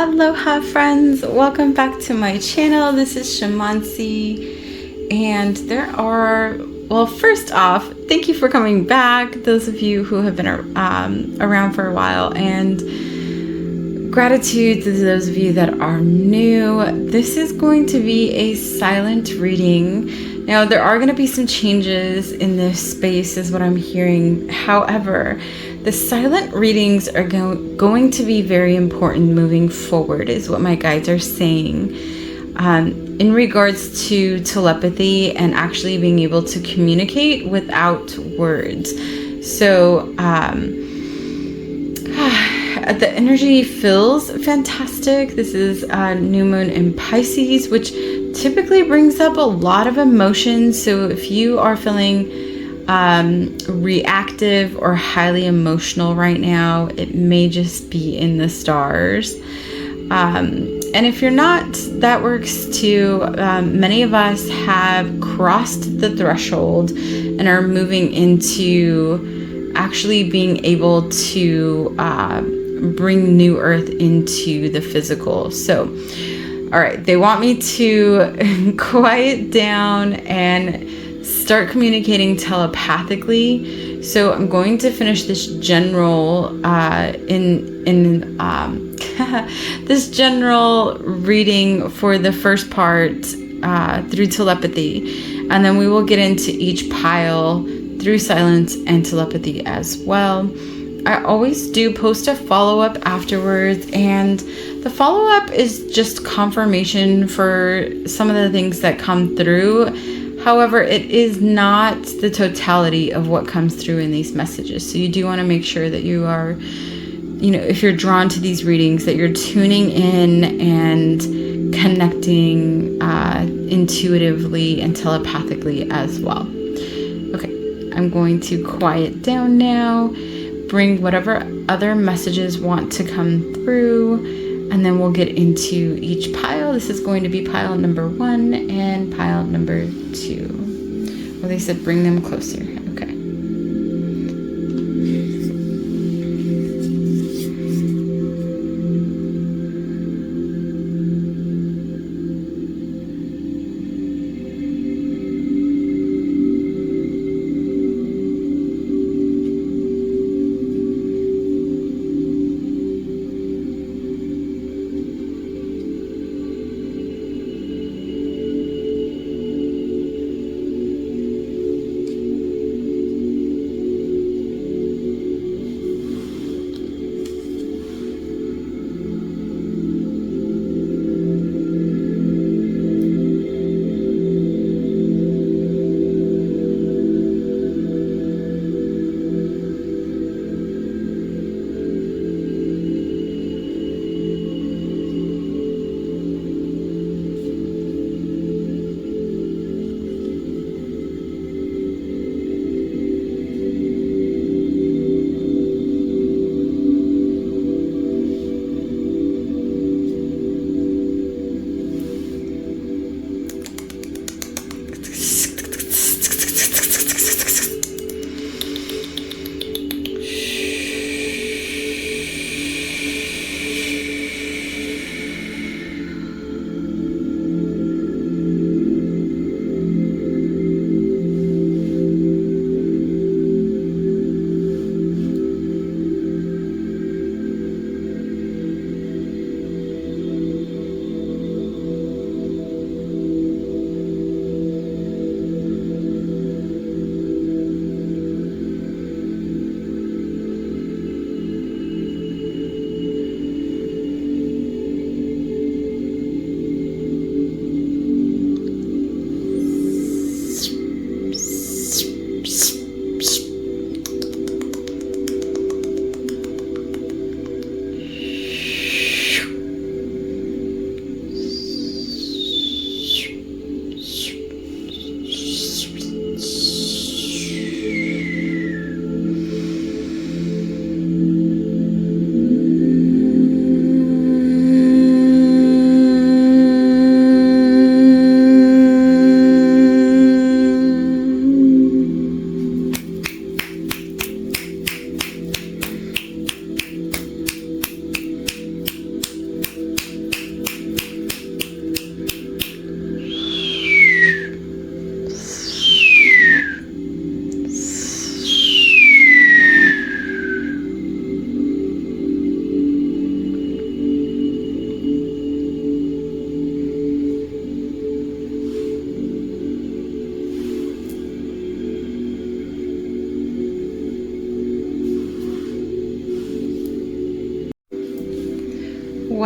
Aloha friends, welcome back to my channel. This is Shamansi, and first off, thank you for coming back, those of you who have been around for a while, and gratitude to those of you that are new. This is going to be a silent reading. Now, there are going to be some changes in this space is what I'm hearing. However, the silent readings are going to be very important moving forward is what my guides are saying in regards to telepathy and actually being able to communicate without words. So the energy feels fantastic. This is new moon in Pisces, which typically brings up a lot of emotions. So if you are feeling reactive or highly emotional right now, it may just be in the stars. And if you're not, that works too. Many of us have crossed the threshold and are moving into actually being able to bring new earth into the physical. So, all right, they want me to quiet down and start communicating telepathically. So I'm going to finish this general this general reading for the first part through telepathy, and then we will get into each pile through silence and telepathy as well. I always do post a follow-up afterwards, and the follow-up is just confirmation for some of the things that come through. However, it is not the totality of what comes through in these messages. So you do want to make sure that you are, if you're drawn to these readings, that you're tuning in and connecting intuitively and telepathically as well. Okay, I'm going to quiet down now, bring whatever other messages want to come through, and then we'll get into each pile. This is going to be pile number 1 and pile number 2. Well, they said bring them closer. Okay.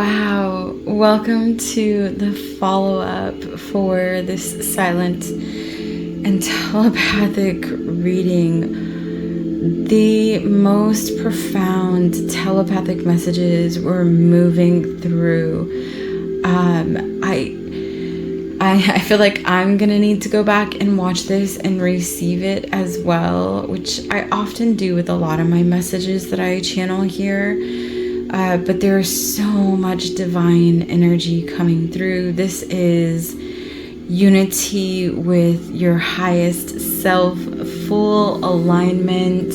Wow, welcome to the follow-up for this silent and telepathic reading. The most profound telepathic messages we're moving through. I feel like I'm gonna need to go back and watch this and receive it as well, which I often do with a lot of my messages that I channel here. But there is so much divine energy coming through. This is unity with your highest self, full alignment,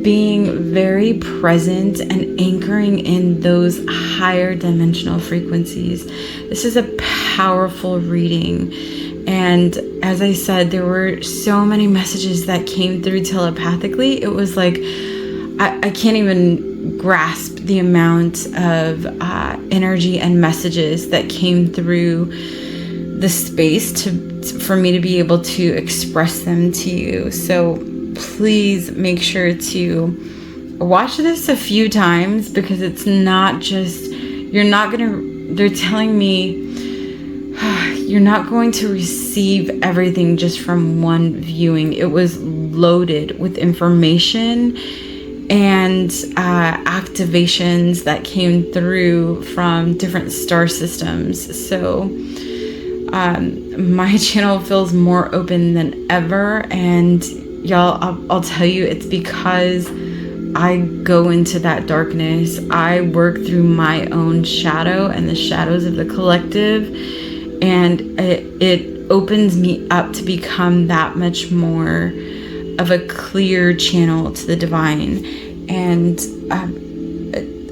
being very present and anchoring in those higher dimensional frequencies. This is a powerful reading. And as I said, there were so many messages that came through telepathically. It was like, I can't even grasp the amount of energy and messages that came through the space for me to be able to express them to you. So please make sure to watch this a few times, because it's not just, they're telling me you're not going to receive everything just from one viewing. It was loaded with information and activations that came through from different star systems. So my channel feels more open than ever, and y'all, I'll tell you, it's because I go into that darkness. I work through my own shadow and the shadows of the collective, and it opens me up to become that much more of a clear channel to the divine. And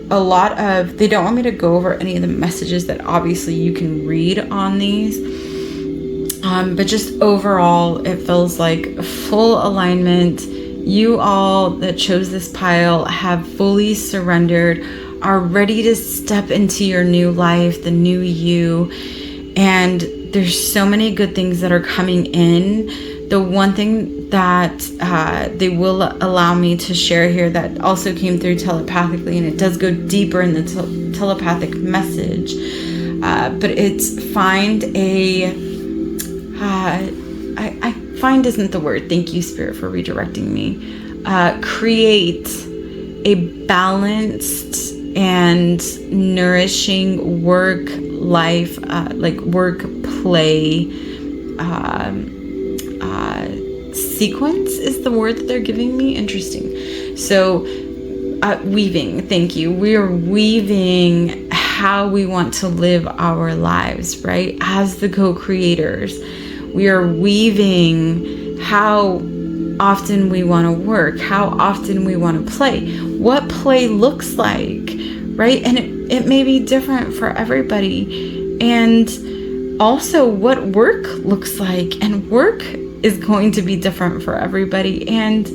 a lot of, they don't want me to go over any of the messages that obviously you can read on these, but just overall it feels like full alignment. You all that chose this pile have fully surrendered, are ready to step into your new life, the new you, and there's so many good things that are coming in. The one thing that they will allow me to share here that also came through telepathically, and it does go deeper in the telepathic message, but it's find isn't the word. Thank you, Spirit, for redirecting me. Create a balanced and nourishing work life, like work play sequence is the word that they're giving me. Interesting. So weaving, thank you. We are weaving how we want to live our lives, right? As the co-creators, we are weaving how often we want to work, how often we want to play, what play looks like, right? And it may be different for everybody. And also what work looks like, and work is going to be different for everybody. And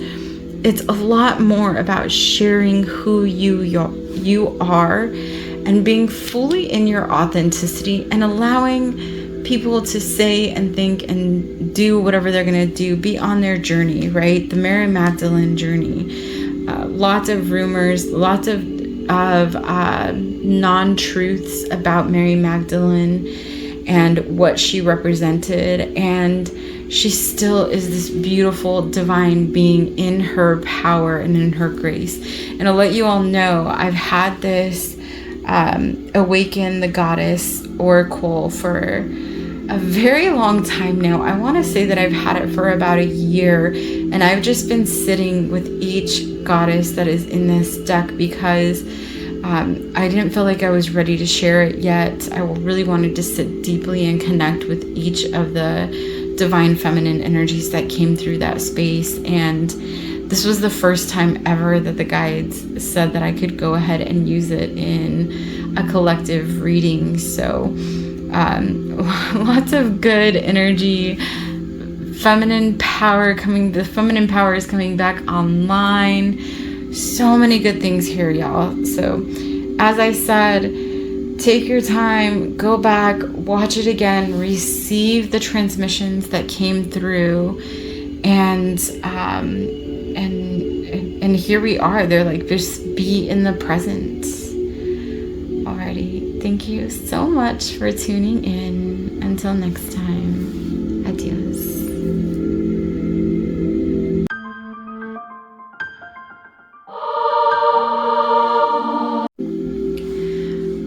it's a lot more about sharing who you are and being fully in your authenticity, and allowing people to say and think and do whatever they're going to do, be on their journey, right? The Mary Magdalene journey. Lots of rumors, lots of non-truths about Mary Magdalene and what she represented, and she still is this beautiful divine being in her power and in her grace. And I'll let you all know, I've had this Awaken the Goddess Oracle for a very long time now. I want to say that I've had it for about a year, and I've just been sitting with each goddess that is in this deck, because I didn't feel like I was ready to share it yet. I really wanted to sit deeply and connect with each of the divine feminine energies that came through that space. And this was the first time ever that the guides said that I could go ahead and use it in a collective reading. So lots of good energy, feminine power the feminine power is coming back online. So many good things here, y'all. So as I said, take your time, go back, watch it again, receive the transmissions that came through, and here we are. They're like, just be in the present. Alrighty. Thank you so much for tuning in. Until next time, adios.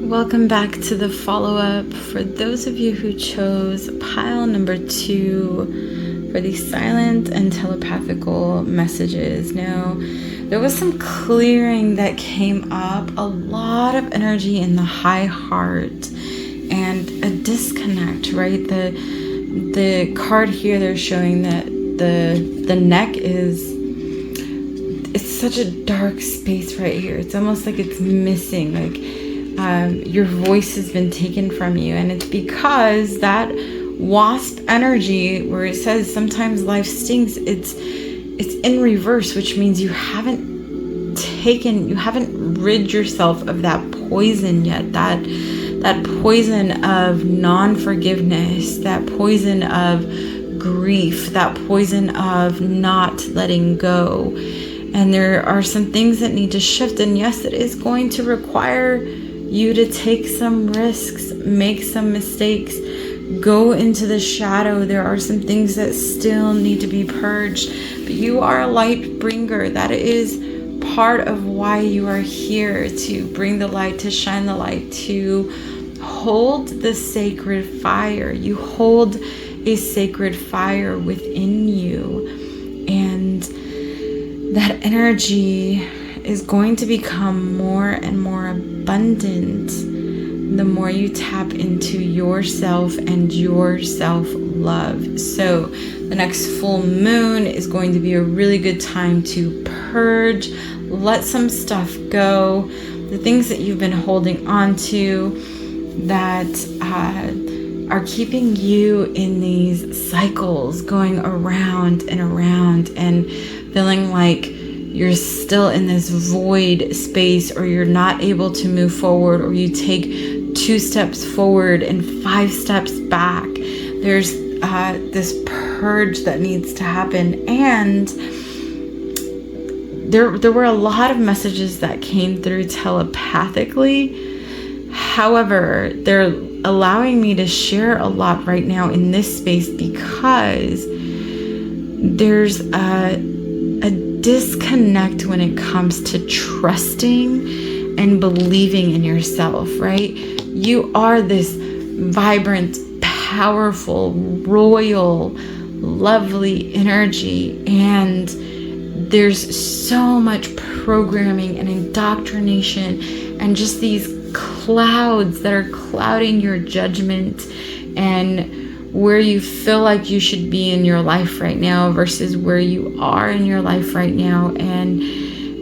Welcome back to the follow-up. For those of you who chose pile number 2 for the silent and telepathical messages. Now, there was some clearing that came up, a lot of energy in the high heart and a disconnect, right? The card here, they're showing that the neck it's such a dark space right here. It's almost like it's missing, like your voice has been taken from you, and it's because that wasp energy where it says sometimes life stings, it's in reverse, which means you haven't rid yourself of that poison yet, that poison of non-forgiveness, that poison of grief, that poison of not letting go. And there are some things that need to shift, and yes, it is going to require you to take some risks, make some mistakes, go into the shadow. There are some things that still need to be purged, but you are a light bringer. That is part of why you are here, to bring the light, to shine the light, to hold the sacred fire. You hold a sacred fire within you, and that energy is going to become more and more abundant the more you tap into yourself and your self-love. So the next full moon is going to be a really good time to purge, let some stuff go, the things that you've been holding on to that are keeping you in these cycles, going around and feeling like you're still in this void space, or you're not able to move forward, or you take 2 steps forward and 5 steps back. There's this purge that needs to happen. And there were a lot of messages that came through telepathically. However, they're allowing me to share a lot right now in this space because there's a disconnect when it comes to trusting and believing in yourself, right? You are this vibrant, powerful, royal, lovely energy, and there's so much programming and indoctrination and just these clouds that are clouding your judgment and where you feel like you should be in your life right now versus where you are in your life right now. And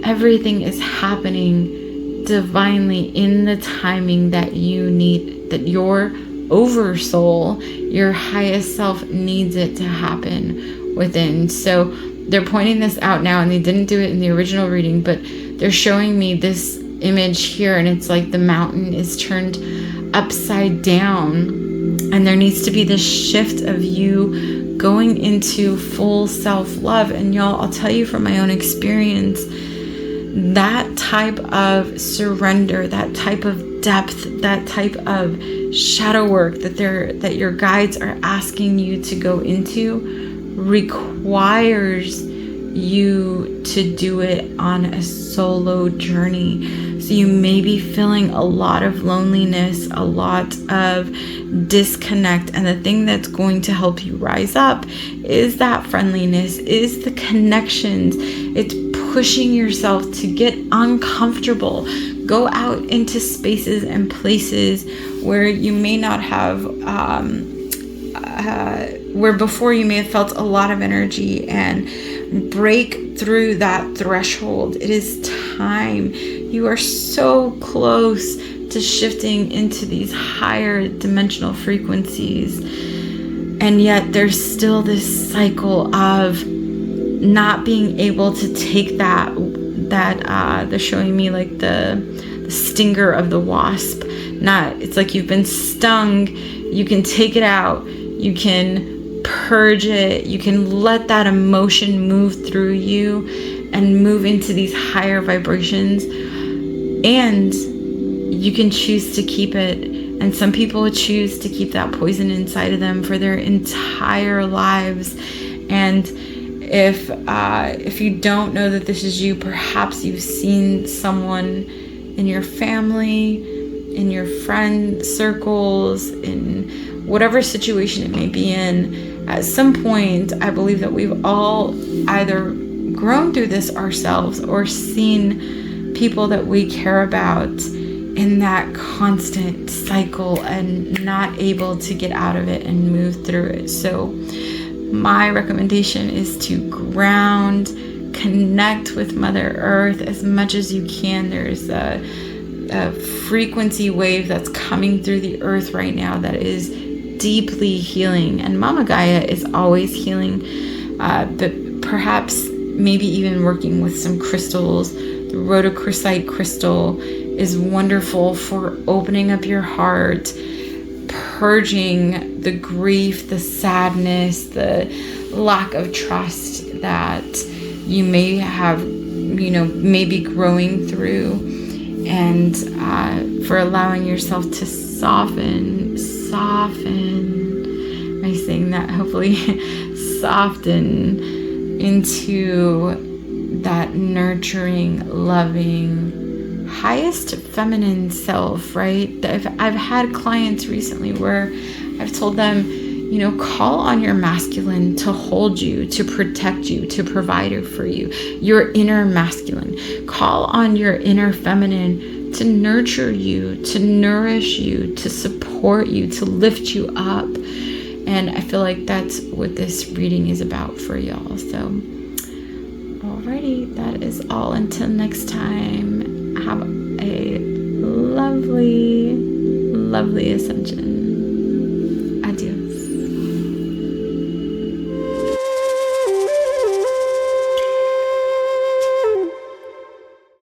everything is happening divinely in the timing that you need, that your oversoul, your highest self, needs it to happen within. So they're pointing this out now, and they didn't do it in the original reading, but they're showing me this image here, and it's like the mountain is turned upside down. And there needs to be this shift of you going into full self-love. And y'all, I'll tell you from my own experience, that type of surrender, that type of depth, that type of shadow work that your guides are asking you to go into requires you to do it on a solo journey. So you may be feeling a lot of loneliness, a lot of disconnect, and the thing that's going to help you rise up is that friendliness, is the connections. It's pushing yourself to get uncomfortable. Go out into spaces and places where you may not have where before you may have felt a lot of energy, and break through that threshold. It is time. You are so close to shifting into these higher dimensional frequencies, and yet there's still this cycle of not being able to take that they're showing me like the stinger of the wasp. It's like you've been stung. You can take it out. You can purge it. You can let that emotion move through you and move into these higher vibrations. And you can choose to keep it And some people choose to keep that poison inside of them for their entire lives. And if you don't know that this is you, perhaps you've seen someone in your family, in your friend circles, in whatever situation it may be in. At some point, I believe that we've all either grown through this ourselves or seen people that we care about in that constant cycle and not able to get out of it and move through it. So my recommendation is to ground, connect with Mother Earth as much as you can. There's a frequency wave that's coming through the earth right now that is deeply healing, and Mama Gaia is always healing, but perhaps maybe even working with some crystals. The rhodochrosite crystal is wonderful for opening up your heart, purging the grief, the sadness, the lack of trust that you may have, maybe growing through, and for allowing yourself to soften. Am I saying that? Hopefully soften into that nurturing, loving, highest feminine self, right? I've had clients recently where I've told them, call on your masculine to hold you, to protect you, to provide for you, your inner masculine. Call on your inner feminine to nurture you, to nourish you, to support you, to lift you up. And I feel like that's what this reading is about for y'all. So, alrighty, that is all. Until next time, have a lovely, lovely ascension.